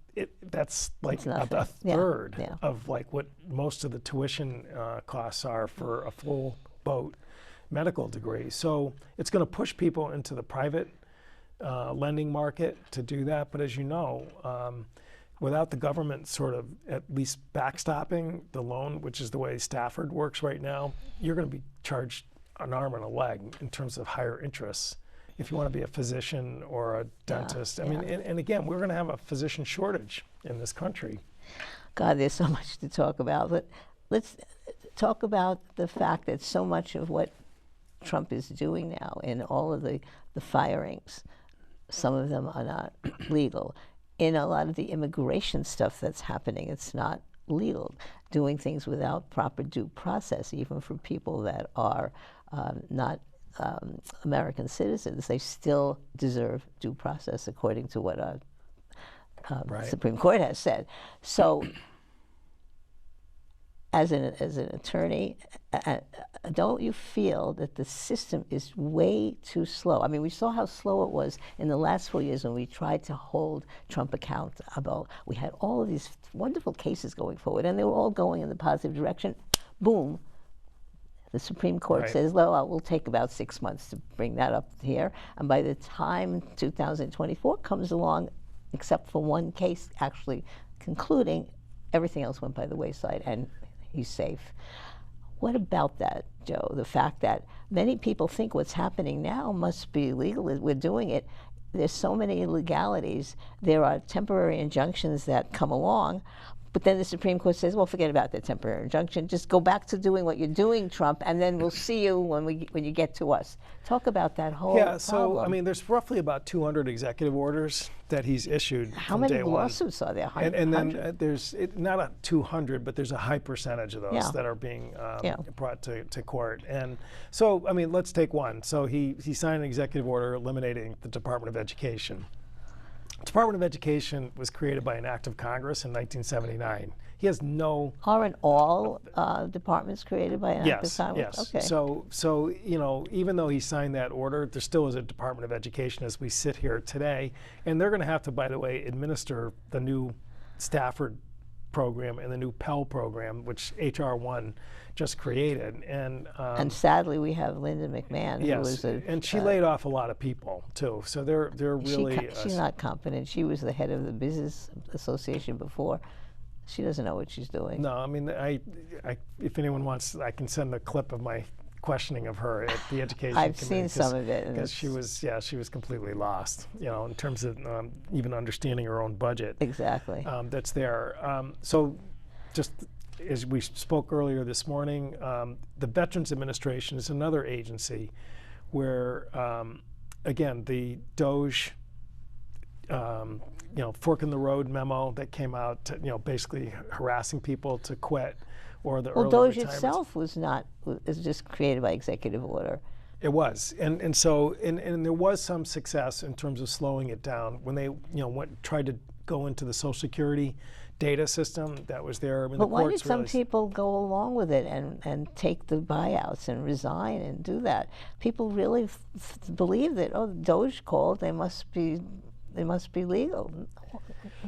[SPEAKER 2] that's like a third of like what most of the tuition costs are for a full boat medical degree. So it's going to push people into the private lending market to do that. But as you know, without the government sort of at least backstopping the loan, which is the way Stafford works right now, you're going to be charged an arm and a leg in terms of higher interests if you want to be a physician or a dentist. I mean, and again, we're going to have a physician shortage in this country.
[SPEAKER 1] God, there's so much to talk about. But let's talk about the fact that so much of what Trump is doing now in all of the firings, some of them are not legal. In a lot of the immigration stuff that's happening, it's not legal. Doing things without proper due process, even for people that are not American citizens, they still deserve due process according to what our Supreme Court has said. So as an attorney, don't you feel that the system is way too slow? I mean, we saw how slow it was in the last 4 years when we tried to hold Trump accountable. We had all of these wonderful cases going forward, and they were all going in the positive direction. Boom. The Supreme Court says, well, we'll take about 6 months to bring that up here. And by the time 2024 comes along, except for one case actually concluding, everything else went by the wayside, and he's safe. What about that, Joe? The fact that many people think what's happening now must be legal. We're doing it. There's so many illegalities. There are temporary injunctions that come along, but then the Supreme Court says, well, forget about the temporary injunction. Just go back to doing what you're doing, Trump, and then we'll see you when you get to us. Talk about that whole problem.
[SPEAKER 2] So, I mean, there's roughly about 200 executive orders that he's issued
[SPEAKER 1] How
[SPEAKER 2] from
[SPEAKER 1] many
[SPEAKER 2] day
[SPEAKER 1] lawsuits are there?
[SPEAKER 2] And then there's not a 200, but there's a high percentage of those that are being brought to court. And so, I mean, let's take one. So he signed an executive order eliminating the Department of Education. Department of Education was created by an act of Congress in 1979. He has no.
[SPEAKER 1] Aren't all departments created by an act of Congress?
[SPEAKER 2] Yes.
[SPEAKER 1] Okay.
[SPEAKER 2] So you know, even though he signed that order, there still is a Department of Education as we sit here today, and they're going to have to, by the way, administer the new Stafford program and the new Pell program, which HR 1 just created. And
[SPEAKER 1] sadly, we have Linda McMahon, who was
[SPEAKER 2] and she laid off a lot of people too. So they're really
[SPEAKER 1] she's not competent. She was the head of the business association before. She doesn't know what she's doing.
[SPEAKER 2] No, I mean, I if anyone wants, I can send a clip of my questioning of her at the education
[SPEAKER 1] I've
[SPEAKER 2] committee,
[SPEAKER 1] seen some of it.
[SPEAKER 2] Because she was completely lost, you know, in terms of even understanding her own budget.
[SPEAKER 1] Exactly.
[SPEAKER 2] That's there. So just as we spoke earlier this morning, the Veterans Administration is another agency where, again, the DOJ, fork in the road memo that came out, basically harassing people to quit, or the early
[SPEAKER 1] DOJ
[SPEAKER 2] retirements.
[SPEAKER 1] itself was just created by executive order.
[SPEAKER 2] It was, and so there was some success in terms of slowing it down when they tried to go into the Social Security data system that was there. I mean,
[SPEAKER 1] but why did some people go along with it and take the buyouts and resign and do that? People really believe that DOJ called, they must be legal.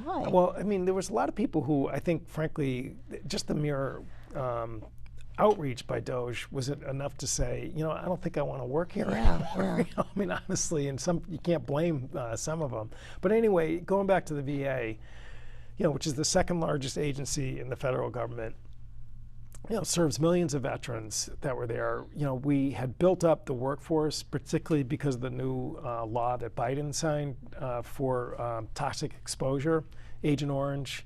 [SPEAKER 1] Why?
[SPEAKER 2] Well, I mean, there was a lot of people who I think, frankly, just the mere outreach by DOJ was it enough to say, I don't think I want to work here anymore. I mean, honestly, and you can't blame some of them. But anyway, going back to the VA, which is the second largest agency in the federal government, serves millions of veterans that were there. We had built up the workforce, particularly because of the new law that Biden signed for toxic exposure, Agent Orange,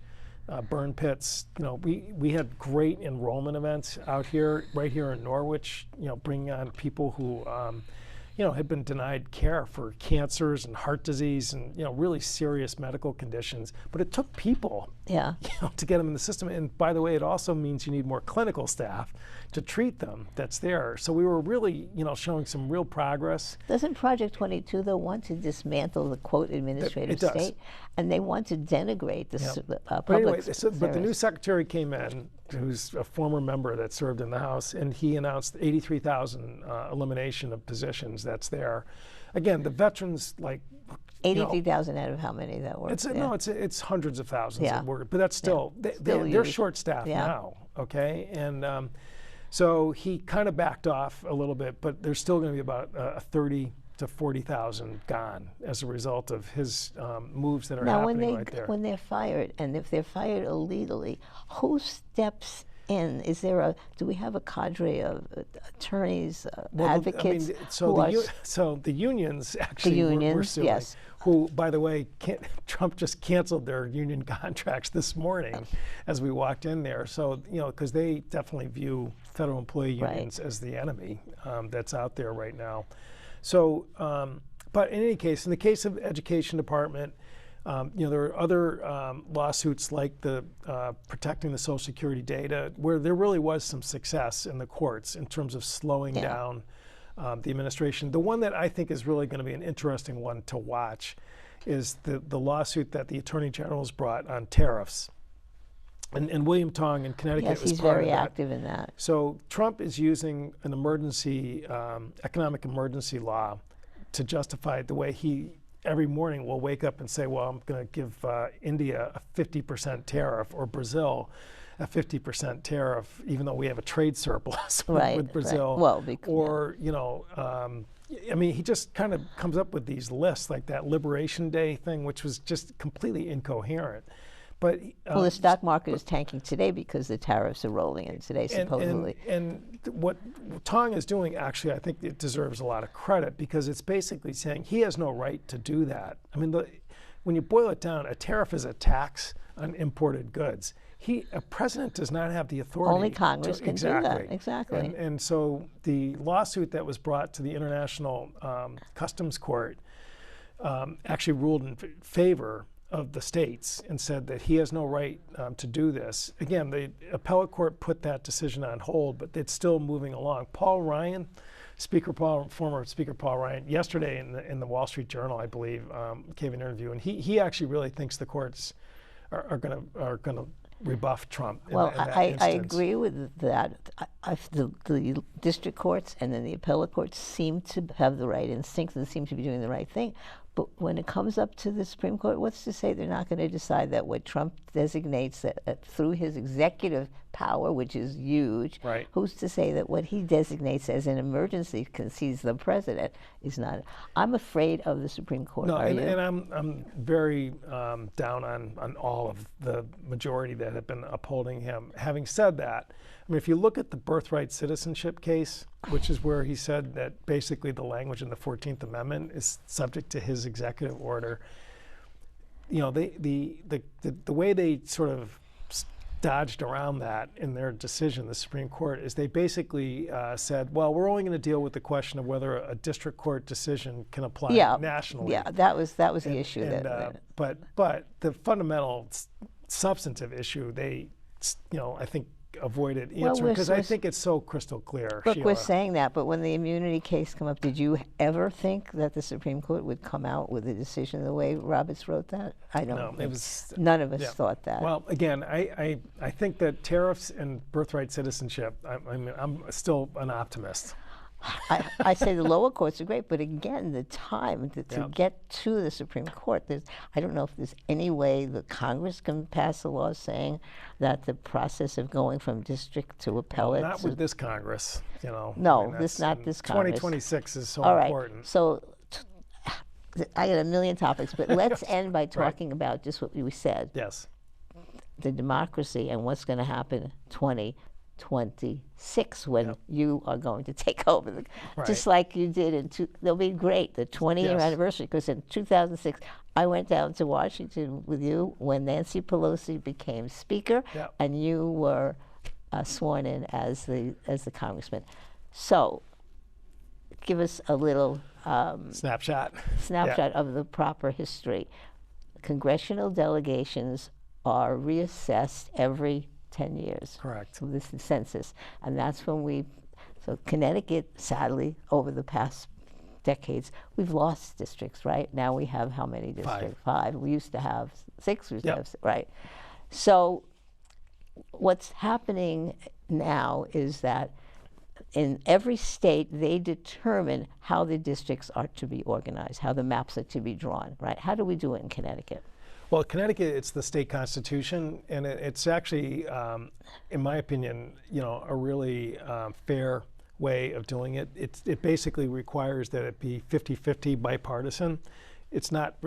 [SPEAKER 2] burn pits. We had great enrollment events out here, right here in Norwich, bringing on people who had been denied care for cancers and heart disease and really serious medical conditions. But it took people to get them in the system. And by the way, it also means you need more clinical staff to treat them that's there. So we were really showing some real progress.
[SPEAKER 1] Doesn't Project 22 though want to dismantle the quote administrative state? And they want to denigrate the public service.
[SPEAKER 2] But the new secretary came in, who's a former member that served in the House, and he announced 83,000 elimination of positions that's there. Again, the veterans,
[SPEAKER 1] 83,000 out of how many that were?
[SPEAKER 2] It's hundreds of thousands that work, but that's still, they're short-staffed now, okay? And so he kind of backed off a little bit, but there's still going to be about 30 to 40,000 gone as a result of his moves that are happening right there.
[SPEAKER 1] When they're fired, and if they're fired illegally, who steps in? Do we have a cadre of attorneys, advocates?
[SPEAKER 2] So the unions actually were suing.
[SPEAKER 1] Yes.
[SPEAKER 2] Who, by the way, Trump just canceled their union contracts this morning as we walked in there. So, because they definitely view federal employee unions as the enemy that's out there right now. So, but in any case, in the case of Education Department, there are other lawsuits like the protecting the Social Security data, where there really was some success in the courts in terms of slowing down the administration. The one that I think is really going to be an interesting one to watch is the lawsuit that the Attorney General's brought on tariffs. And William Tong in Connecticut
[SPEAKER 1] Yes,
[SPEAKER 2] was
[SPEAKER 1] he's
[SPEAKER 2] part of
[SPEAKER 1] very
[SPEAKER 2] that.
[SPEAKER 1] active in that.
[SPEAKER 2] So Trump is using an emergency, economic emergency law to justify the way he every morning will wake up and say, well, I'm going to give India a 50% tariff, or Brazil a 50% tariff, even though we have a trade surplus with Brazil.
[SPEAKER 1] Right. Well,
[SPEAKER 2] or, I mean, he just kind of comes up with these lists, like that Liberation Day thing, which was just completely incoherent. But
[SPEAKER 1] well, the stock market is tanking today because the tariffs are rolling in today, supposedly.
[SPEAKER 2] And what Tong is doing, actually, I think it deserves a lot of credit, because it's basically saying he has no right to do that. I mean, when you boil it down, a tariff is a tax on imported goods. A president does not have the authority.
[SPEAKER 1] Only Congress can do that. Exactly.
[SPEAKER 2] And so the lawsuit that was brought to the International Customs Court actually ruled in favor of the states and said that he has no right to do this. Again, the appellate court put that decision on hold, but it's still moving along. Paul Ryan, former Speaker Paul Ryan, yesterday in the Wall Street Journal, I believe, gave an interview, and he actually really thinks the courts are going to rebuff Trump.
[SPEAKER 1] Well, I agree with that. The district courts and then the appellate courts seem to have the right instincts and seem to be doing the right thing. But when it comes up to the Supreme Court, what's to say they're not going to decide that what Trump designates that through his executive power, which is huge,
[SPEAKER 2] right.
[SPEAKER 1] Who's to say that what he designates as an emergency, because he's the president, is not? I'm afraid of the Supreme Court.
[SPEAKER 2] No, and
[SPEAKER 1] you?
[SPEAKER 2] I'm very down on all of the majority that have been upholding him. Having said that, I mean, if you look at the birthright citizenship case, which is where he said that basically the language in the 14th Amendment is subject to his executive order, the way they sort of dodged around that in their decision, the Supreme Court, is they basically said, well, we're only going to deal with the question of whether a district court decision can apply nationally.
[SPEAKER 1] Yeah, that was the issue.
[SPEAKER 2] But the fundamental substantive issue, they, I think, avoided answering, because I think it's so crystal clear.
[SPEAKER 1] Look,
[SPEAKER 2] Sheila.
[SPEAKER 1] we're saying that, but when the immunity case came up, did you ever think that the Supreme Court would come out with a decision the way Roberts wrote that? I don't know. None of us thought that.
[SPEAKER 2] Well, again, I think that tariffs and birthright citizenship, I mean, I'm still an optimist.
[SPEAKER 1] I say the lower courts are great, but again, the time to get to the Supreme Court, I don't know if there's any way the Congress can pass a law saying that the process of going from district to appellate.
[SPEAKER 2] Not with this Congress,
[SPEAKER 1] No,
[SPEAKER 2] I mean,
[SPEAKER 1] not this Congress.
[SPEAKER 2] 2026 is so
[SPEAKER 1] All right,
[SPEAKER 2] important.
[SPEAKER 1] so I got a million topics, but let's end by talking about just what we said.
[SPEAKER 2] Yes.
[SPEAKER 1] The democracy and what's going to happen 2026 when you are going to take over, just like you did they'll be great, the 20-year anniversary, because in 2006, I went down to Washington with you when Nancy Pelosi became Speaker, and you were sworn in as the congressman. So give us a little
[SPEAKER 2] snapshot
[SPEAKER 1] of the proper history. Congressional delegations are reassessed every 10 years.
[SPEAKER 2] Correct.
[SPEAKER 1] So this is census. And that's when so Connecticut, sadly, over the past decades, we've lost districts, right? Now we have how many districts? 5. We used to have 6, we used to have 6, right? So what's happening now is that in every state, they determine how the districts are to be organized, how the maps are to be drawn, right? How do we do it in Connecticut?
[SPEAKER 2] Well, Connecticut, it's the state constitution, and it's actually, in my opinion, a really fair way of doing it. It basically requires that it be 50-50 bipartisan. It's not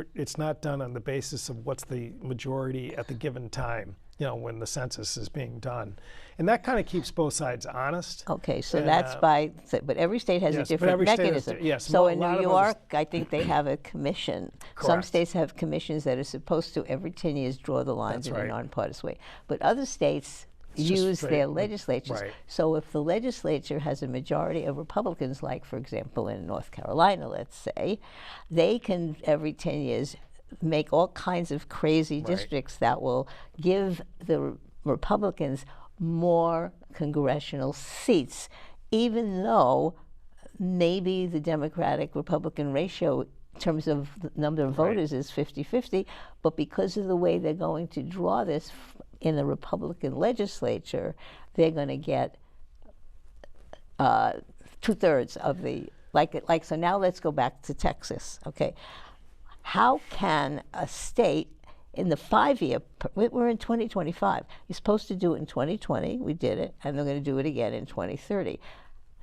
[SPEAKER 2] done on the basis of what's the majority at the given time, when the census is being done. And that kind of keeps both sides honest.
[SPEAKER 1] Okay, so that's but every state has a different mechanism. So in New York, I think they have a commission.
[SPEAKER 2] Correct.
[SPEAKER 1] Some states have commissions that are supposed to, every 10 years, draw the lines in a nonpartisan way. But other states use their legislatures.
[SPEAKER 2] Right.
[SPEAKER 1] So if the legislature has a majority of Republicans, like, for example, in North Carolina, let's say, they can, every 10 years, make all kinds of crazy districts that will give the Republicans more congressional seats, even though maybe the Democratic-Republican ratio in terms of the number of voters is 50-50, but because of the way they're going to draw this in the Republican legislature, they're going to get 2/3 of the, so now let's go back to Texas, okay? How can a state in the 5-year, we're in 2025, you're supposed to do it in 2020, we did it, and they're going to do it again in 2030.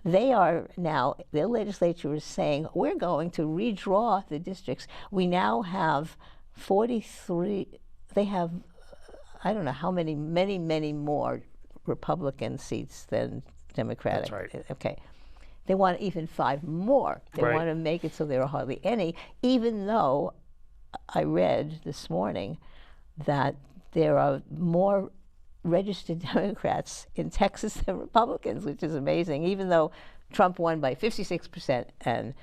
[SPEAKER 1] They are now, their legislature is saying, we're going to redraw the districts. We now have 43, they have, I don't know how many, many more Republican seats than Democratic.
[SPEAKER 2] That's right.
[SPEAKER 1] Okay. They want even 5 more. They
[SPEAKER 2] Right.
[SPEAKER 1] want to make it so there are hardly any, even though I read this morning that there are more registered Democrats in Texas than Republicans, which is amazing, even though Trump won by 56% and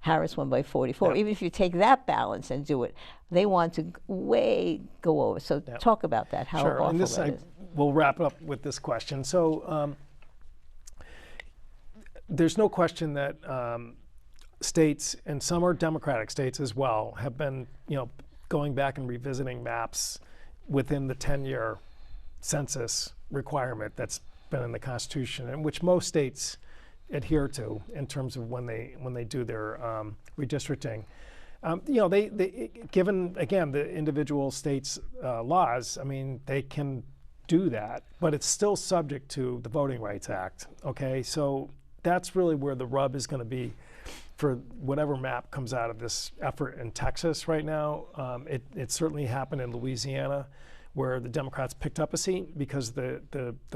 [SPEAKER 1] Harris won by 44.
[SPEAKER 2] Yep.
[SPEAKER 1] Even if you take that balance and do it, they want to way go over. So
[SPEAKER 2] Yep.
[SPEAKER 1] talk about that, how
[SPEAKER 2] Sure,
[SPEAKER 1] awful
[SPEAKER 2] and this,
[SPEAKER 1] that is.
[SPEAKER 2] we'll wrap up with this question. So there's no question that states, and some are Democratic states as well, have been, going back and revisiting maps within the 10-year census requirement that's been in the Constitution, and which most states adhere to in terms of when they do their redistricting. They given again the individual states' laws, I mean, they can do that, but it's still subject to the Voting Rights Act. Okay, so that's really where the rub is going to be for whatever map comes out of this effort in Texas right now. It certainly happened in Louisiana, where the Democrats picked up a seat because the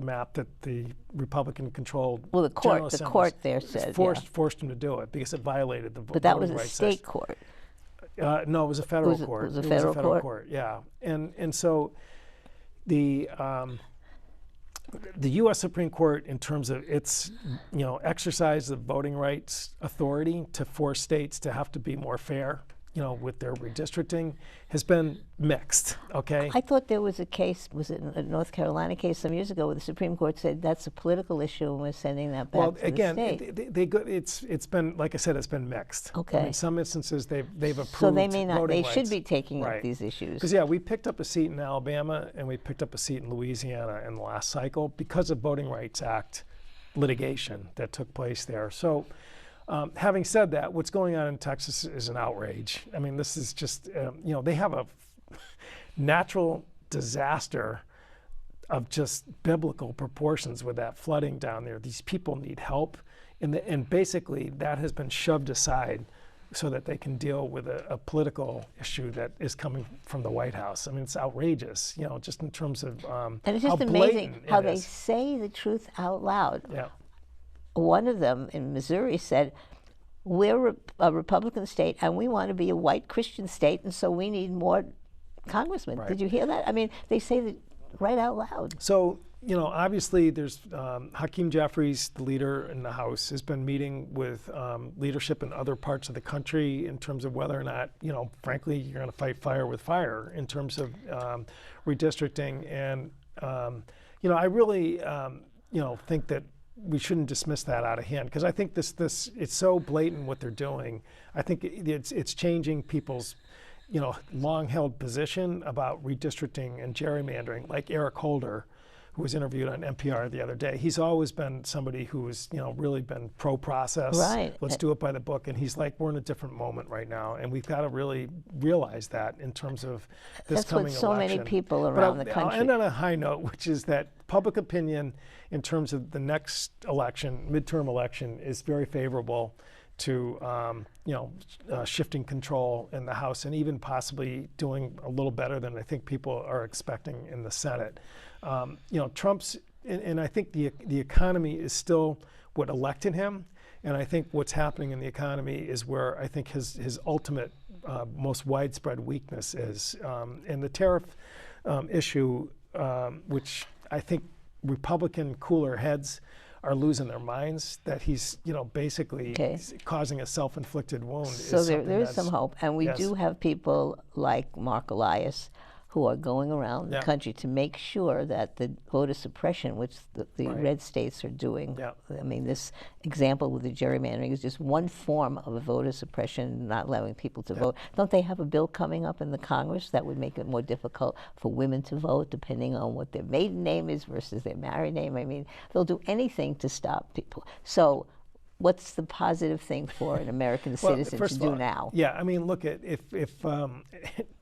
[SPEAKER 2] map that the Republican-controlled
[SPEAKER 1] Well, the court there said
[SPEAKER 2] forced them to do it because it violated the
[SPEAKER 1] but that was
[SPEAKER 2] Voting
[SPEAKER 1] a
[SPEAKER 2] Rights
[SPEAKER 1] state
[SPEAKER 2] Act.
[SPEAKER 1] court.
[SPEAKER 2] No, it was a federal court.
[SPEAKER 1] It was a federal court?
[SPEAKER 2] Yeah, and so the U.S. Supreme Court, in terms of its exercise of voting rights authority to force states to have to be more fair, with their redistricting, has been mixed. Okay.
[SPEAKER 1] I thought there was a case, was it a North Carolina case some years ago, where the Supreme Court said that's a political issue and we're sending that back to
[SPEAKER 2] again,
[SPEAKER 1] the state.
[SPEAKER 2] it's been, like I said, it's been mixed.
[SPEAKER 1] Okay.
[SPEAKER 2] In some instances, they've approved
[SPEAKER 1] So they may not.
[SPEAKER 2] voting
[SPEAKER 1] They
[SPEAKER 2] rights.
[SPEAKER 1] should be taking
[SPEAKER 2] Right.
[SPEAKER 1] up these issues.
[SPEAKER 2] Because we picked up a seat in Alabama and we picked up a seat in Louisiana in the last cycle because of Voting Rights Act litigation that took place there. So, having said that, what's going on in Texas is an outrage. I mean, this is just they have a natural disaster of just biblical proportions with that flooding down there. These people need help, and basically that has been shoved aside so that they can deal with a political issue that is coming from the White House. I mean, it's outrageous, just in terms of
[SPEAKER 1] and it's just
[SPEAKER 2] how
[SPEAKER 1] amazing
[SPEAKER 2] blatant
[SPEAKER 1] how
[SPEAKER 2] it
[SPEAKER 1] they
[SPEAKER 2] is.
[SPEAKER 1] say the truth out loud.
[SPEAKER 2] Yeah.
[SPEAKER 1] One of them in Missouri said, we're a Republican state and we want to be a white Christian state, and so we need more congressmen.
[SPEAKER 2] Right.
[SPEAKER 1] Did you hear that? I mean, they say that right out loud.
[SPEAKER 2] So, obviously there's Hakeem Jeffries, the leader in the House, has been meeting with leadership in other parts of the country in terms of whether or not, frankly, you're going to fight fire with fire in terms of redistricting. And, I really, think that we shouldn't dismiss that out of hand, because I think this it's so blatant what they're doing. I think it's changing people's long-held position about redistricting and gerrymandering. Like Eric Holder, who was interviewed on NPR the other day, he's always been somebody who's really been pro-process.
[SPEAKER 1] Right.
[SPEAKER 2] Let's do it by the book. And he's like, we're in a different moment right now, and we've got to really realize that in terms of this
[SPEAKER 1] That's
[SPEAKER 2] coming
[SPEAKER 1] what so
[SPEAKER 2] election.
[SPEAKER 1] many people around the country.
[SPEAKER 2] I'll end on a high note, which is that public opinion in terms of the next election, midterm election, is very favorable to shifting control in the House, and even possibly doing a little better than I think people are expecting in the Senate. Trump's, and I think the economy is still what elected him, and I think what's happening in the economy is where I think his ultimate most widespread weakness is. And the tariff issue, which I think Republican cooler heads are losing their minds, that he's basically causing a self-inflicted wound.
[SPEAKER 1] So there is some hope, and we
[SPEAKER 2] yes.
[SPEAKER 1] do have people like Mark Elias who are going around the
[SPEAKER 2] Yeah.
[SPEAKER 1] country to make sure that the voter suppression, which the
[SPEAKER 2] Right.
[SPEAKER 1] red states are doing,
[SPEAKER 2] Yeah.
[SPEAKER 1] I mean, this example with the gerrymandering is just one form of a voter suppression, not allowing people to vote. Don't they have a bill coming up in the Congress that would make it more difficult for women to vote, depending on what their maiden name is versus their married name? I mean, they'll do anything to stop people. So what's the positive thing for an American citizen
[SPEAKER 2] first
[SPEAKER 1] to
[SPEAKER 2] of all,
[SPEAKER 1] do now?
[SPEAKER 2] Yeah, I mean, look, if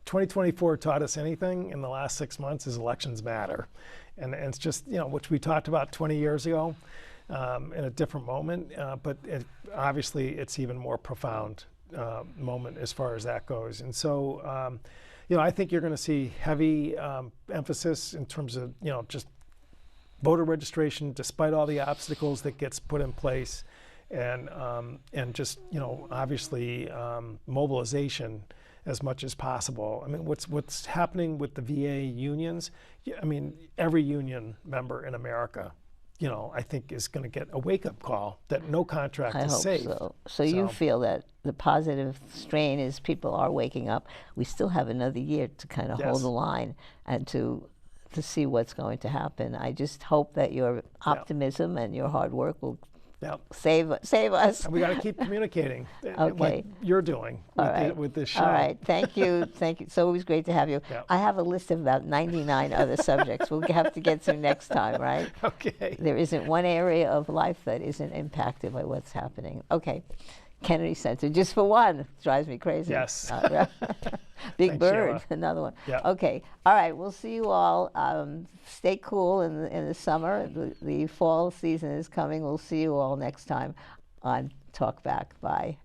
[SPEAKER 2] 2024 taught us anything in the last 6 months is elections matter. And it's just, which we talked about 20 years ago in a different moment, but obviously it's even more profound moment as far as that goes. And so, I think you're going to see heavy emphasis in terms of, just voter registration, despite all the obstacles that gets put in place, and just obviously mobilization as much as possible. I mean, what's happening with the VA unions? I mean, every union member in America, I think is going to get a wake-up call that no contract
[SPEAKER 1] I
[SPEAKER 2] is
[SPEAKER 1] hope
[SPEAKER 2] safe.
[SPEAKER 1] so. So you feel that the positive strain is people are waking up. We still have another year to kind of hold
[SPEAKER 2] Yes.
[SPEAKER 1] the line and to see what's going to happen. I just hope that your optimism and your hard work will save us.
[SPEAKER 2] And we got to keep communicating,
[SPEAKER 1] Okay.
[SPEAKER 2] like you're doing with this show.
[SPEAKER 1] All right. Thank you. Thank you. It's always great to have you.
[SPEAKER 2] Yeah.
[SPEAKER 1] I have a list of about 99 other subjects we'll have to get to next time, right?
[SPEAKER 2] Okay.
[SPEAKER 1] There isn't one area of life that isn't impacted by what's happening. Okay. Kennedy Center, just for one, drives me crazy.
[SPEAKER 2] Yes.
[SPEAKER 1] Big
[SPEAKER 2] Thanks,
[SPEAKER 1] Bird,
[SPEAKER 2] Sheila.
[SPEAKER 1] another one.
[SPEAKER 2] Yeah.
[SPEAKER 1] Okay. All right. We'll see you all. Stay cool in the summer. The fall season is coming. We'll see you all next time on Talk Back. Bye.